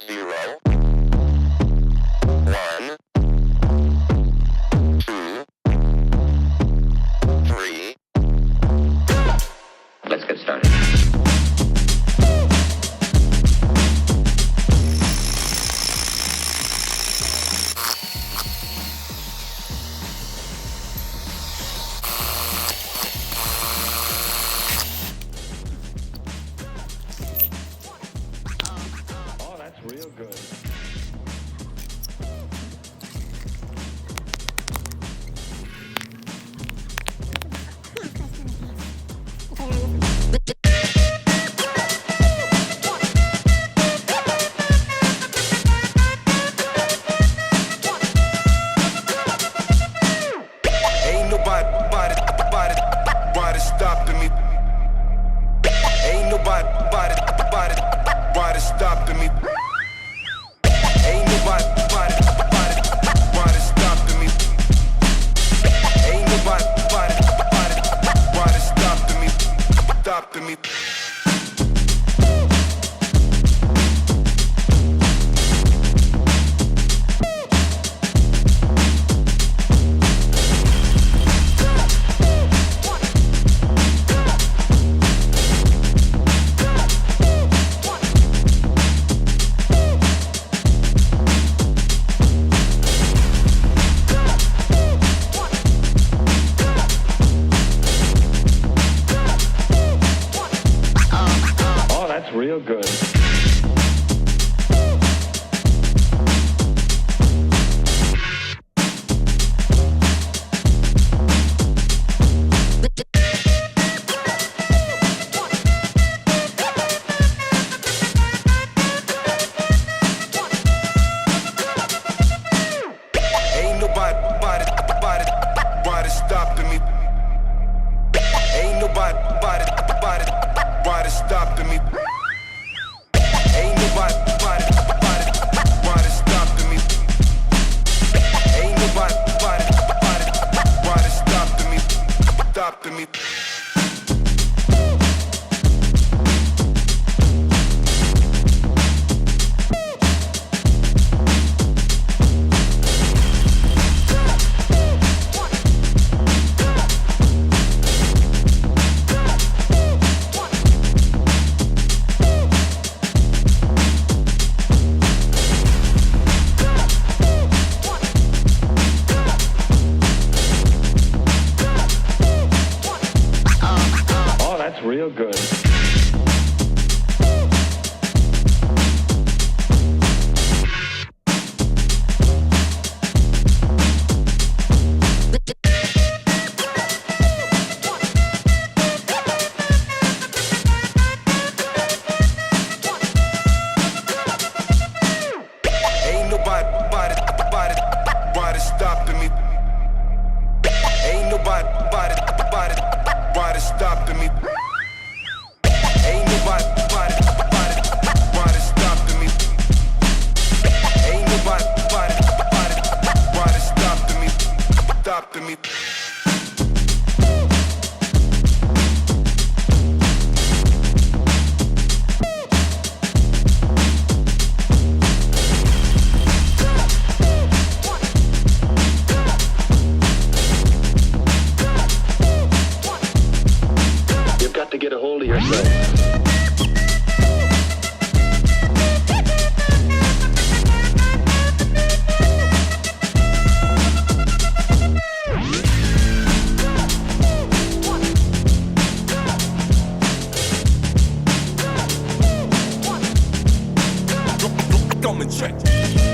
0, 1, 2, 3. Let's get started. Oh, that's real good. Ain't nobody stopping me. Ain't nobody stopping me. Ain't nobody stopping me. Ain't nobody stopping me. Oh, that's real good. Ain't nobody stopping me. Ain't nobody stopping me. Ain't nobody stopping me. Ain't nobody stopping me. Oh, that's real good. Ain't nobody stopping me. Ain't nobody stopping me. Ain't nobody stopping me. Ain't nobody stopping me. You've got to get a hold of yourself. Come and check.